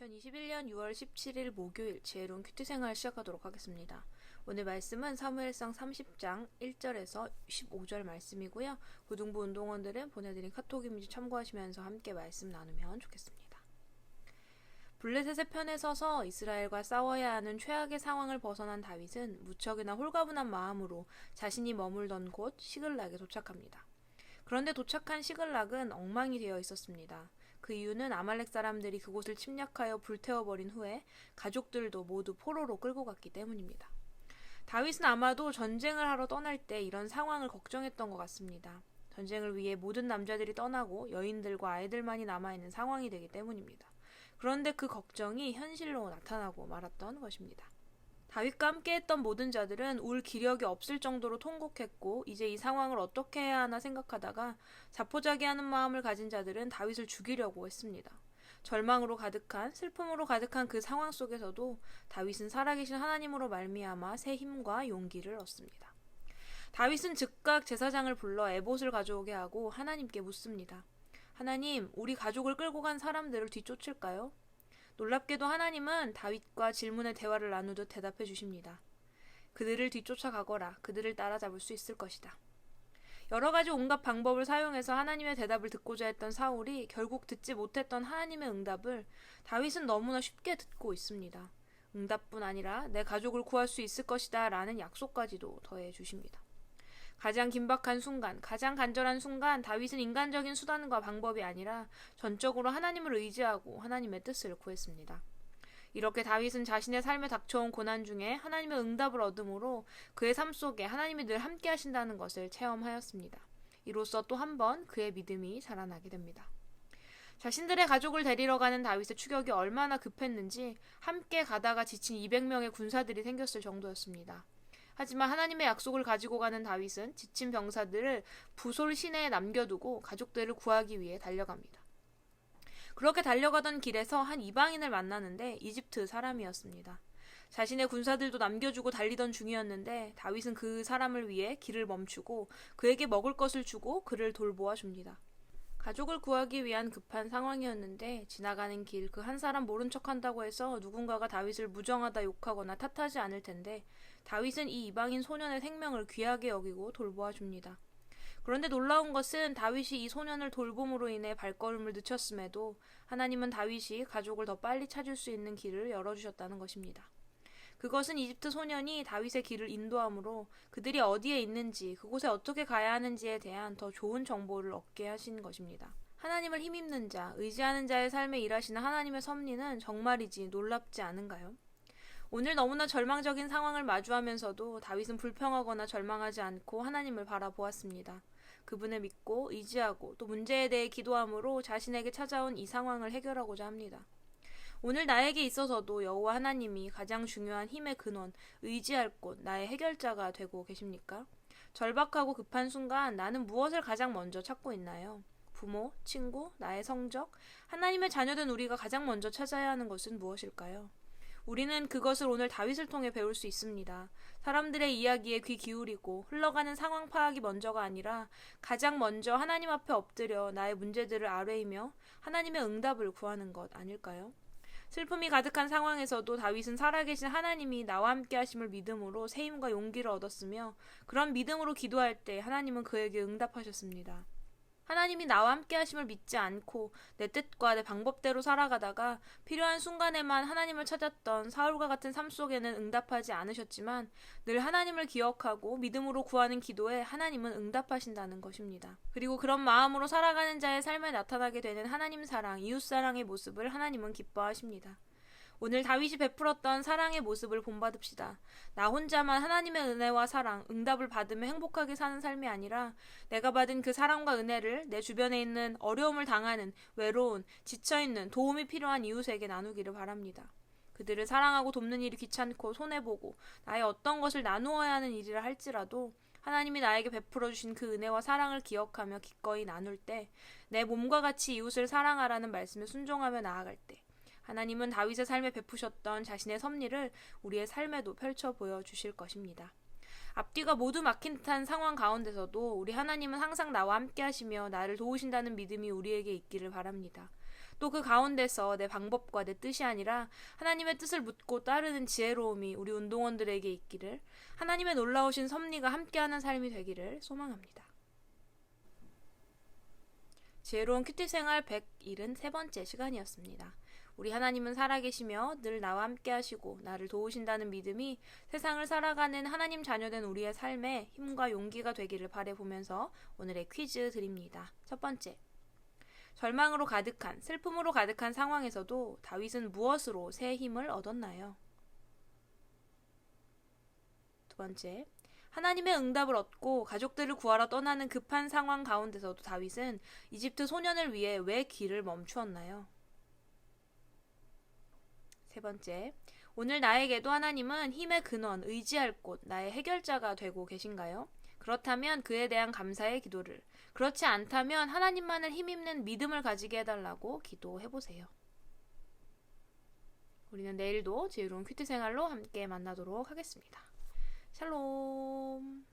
2021년 6월 17일 목요일 지혜로운 큐티 생활 시작하도록 하겠습니다. 오늘 말씀은 사무엘상 30장 1절에서 15절 말씀이고요. 고등부 운동원들은 보내드린 카톡 이미지 참고하시면서 함께 말씀 나누면 좋겠습니다. 블레셋의 편에 서서 이스라엘과 싸워야 하는 최악의 상황을 벗어난 다윗은 무척이나 홀가분한 마음으로 자신이 머물던 곳 시글락에 도착합니다. 그런데 도착한 시글락은 엉망이 되어 있었습니다. 그 이유는 아말렉 사람들이 그곳을 침략하여 불태워버린 후에 가족들도 모두 포로로 끌고 갔기 때문입니다. 다윗은 아마도 전쟁을 하러 떠날 때 이런 상황을 걱정했던 것 같습니다. 전쟁을 위해 모든 남자들이 떠나고 여인들과 아이들만이 남아있는 상황이 되기 때문입니다. 그런데 그 걱정이 현실로 나타나고 말았던 것입니다. 다윗과 함께했던 모든 자들은 울 기력이 없을 정도로 통곡했고 이제 이 상황을 어떻게 해야 하나 생각하다가 자포자기하는 마음을 가진 자들은 다윗을 죽이려고 했습니다. 절망으로 가득한, 슬픔으로 가득한 그 상황 속에서도 다윗은 살아계신 하나님으로 말미암아 새 힘과 용기를 얻습니다. 다윗은 즉각 제사장을 불러 에봇을 가져오게 하고 하나님께 묻습니다. 하나님, 우리 가족을 끌고 간 사람들을 뒤쫓을까요? 놀랍게도 하나님은 다윗과 질문의 대화를 나누듯 대답해 주십니다. 그들을 뒤쫓아가거라. 그들을 따라잡을 수 있을 것이다. 여러 가지 온갖 방법을 사용해서 하나님의 대답을 듣고자 했던 사울이 결국 듣지 못했던 하나님의 응답을 다윗은 너무나 쉽게 듣고 있습니다. 응답뿐 아니라 내 가족을 구할 수 있을 것이다 라는 약속까지도 더해 주십니다. 가장 긴박한 순간, 가장 간절한 순간 다윗은 인간적인 수단과 방법이 아니라 전적으로 하나님을 의지하고 하나님의 뜻을 구했습니다. 이렇게 다윗은 자신의 삶에 닥쳐온 고난 중에 하나님의 응답을 얻음으로 그의 삶 속에 하나님이 늘 함께 하신다는 것을 체험하였습니다. 이로써 또 한 번 그의 믿음이 자라나게 됩니다. 자신들의 가족을 데리러 가는 다윗의 추격이 얼마나 급했는지 함께 가다가 지친 200명의 군사들이 생겼을 정도였습니다. 하지만 하나님의 약속을 가지고 가는 다윗은 지친 병사들을 부솔 시내에 남겨두고 가족들을 구하기 위해 달려갑니다. 그렇게 달려가던 길에서 한 이방인을 만나는데 이집트 사람이었습니다. 자신의 군사들도 남겨주고 달리던 중이었는데 다윗은 그 사람을 위해 길을 멈추고 그에게 먹을 것을 주고 그를 돌보아 줍니다. 가족을 구하기 위한 급한 상황이었는데 지나가는 길 그 한 사람 모른 척한다고 해서 누군가가 다윗을 무정하다 욕하거나 탓하지 않을 텐데 다윗은 이 이방인 소년의 생명을 귀하게 여기고 돌보아 줍니다. 그런데 놀라운 것은 다윗이 이 소년을 돌봄으로 인해 발걸음을 늦췄음에도 하나님은 다윗이 가족을 더 빨리 찾을 수 있는 길을 열어주셨다는 것입니다. 그것은 이집트 소년이 다윗의 길을 인도함으로 그들이 어디에 있는지 그곳에 어떻게 가야 하는지에 대한 더 좋은 정보를 얻게 하신 것입니다. 하나님을 힘입는 자, 의지하는 자의 삶에 일하시는 하나님의 섭리는 정말이지 놀랍지 않은가요? 오늘 너무나 절망적인 상황을 마주하면서도 다윗은 불평하거나 절망하지 않고 하나님을 바라보았습니다. 그분을 믿고 의지하고 또 문제에 대해 기도함으로 자신에게 찾아온 이 상황을 해결하고자 합니다. 오늘 나에게 있어서도 여호와 하나님이 가장 중요한 힘의 근원, 의지할 곳, 나의 해결자가 되고 계십니까? 절박하고 급한 순간 나는 무엇을 가장 먼저 찾고 있나요? 부모, 친구, 나의 성적, 하나님의 자녀된 우리가 가장 먼저 찾아야 하는 것은 무엇일까요? 우리는 그것을 오늘 다윗을 통해 배울 수 있습니다. 사람들의 이야기에 귀 기울이고 흘러가는 상황 파악이 먼저가 아니라 가장 먼저 하나님 앞에 엎드려 나의 문제들을 아뢰이며 하나님의 응답을 구하는 것 아닐까요? 슬픔이 가득한 상황에서도 다윗은 살아계신 하나님이 나와 함께 하심을 믿음으로 새 힘과 용기를 얻었으며 그런 믿음으로 기도할 때 하나님은 그에게 응답하셨습니다. 하나님이 나와 함께 하심을 믿지 않고 내 뜻과 내 방법대로 살아가다가 필요한 순간에만 하나님을 찾았던 사울과 같은 삶 속에는 응답하지 않으셨지만 늘 하나님을 기억하고 믿음으로 구하는 기도에 하나님은 응답하신다는 것입니다. 그리고 그런 마음으로 살아가는 자의 삶에 나타나게 되는 하나님 사랑, 이웃 사랑의 모습을 하나님은 기뻐하십니다. 오늘 다윗이 베풀었던 사랑의 모습을 본받읍시다. 나 혼자만 하나님의 은혜와 사랑, 응답을 받으며 행복하게 사는 삶이 아니라 내가 받은 그 사랑과 은혜를 내 주변에 있는 어려움을 당하는, 외로운, 지쳐있는, 도움이 필요한 이웃에게 나누기를 바랍니다. 그들을 사랑하고 돕는 일이 귀찮고 손해보고 나의 어떤 것을 나누어야 하는 일이라 할지라도 하나님이 나에게 베풀어 주신 그 은혜와 사랑을 기억하며 기꺼이 나눌 때 내 몸과 같이 이웃을 사랑하라는 말씀에 순종하며 나아갈 때 하나님은 다윗의 삶에 베푸셨던 자신의 섭리를 우리의 삶에도 펼쳐 보여주실 것입니다. 앞뒤가 모두 막힌 듯한 상황 가운데서도 우리 하나님은 항상 나와 함께 하시며 나를 도우신다는 믿음이 우리에게 있기를 바랍니다. 또 그 가운데서 내 방법과 내 뜻이 아니라 하나님의 뜻을 묻고 따르는 지혜로움이 우리 운동원들에게 있기를, 하나님의 놀라우신 섭리가 함께하는 삶이 되기를 소망합니다. 지혜로운 큐티 생활 173번째 시간이었습니다. 우리 하나님은 살아계시며 늘 나와 함께 하시고 나를 도우신다는 믿음이 세상을 살아가는 하나님 자녀된 우리의 삶에 힘과 용기가 되기를 바라보면서 오늘의 퀴즈 드립니다. 첫 번째, 절망으로 가득한, 슬픔으로 가득한 상황에서도 다윗은 무엇으로 새 힘을 얻었나요? 두 번째, 하나님의 응답을 얻고 가족들을 구하러 떠나는 급한 상황 가운데서도 다윗은 이집트 소년을 위해 왜 길을 멈추었나요? 세 번째, 오늘 나에게도 하나님은 힘의 근원, 의지할 곳, 나의 해결자가 되고 계신가요? 그렇다면 그에 대한 감사의 기도를, 그렇지 않다면 하나님만을 힘입는 믿음을 가지게 해달라고 기도해보세요. 우리는 내일도 지혜로운 큐티 생활로 함께 만나도록 하겠습니다. 샬롬.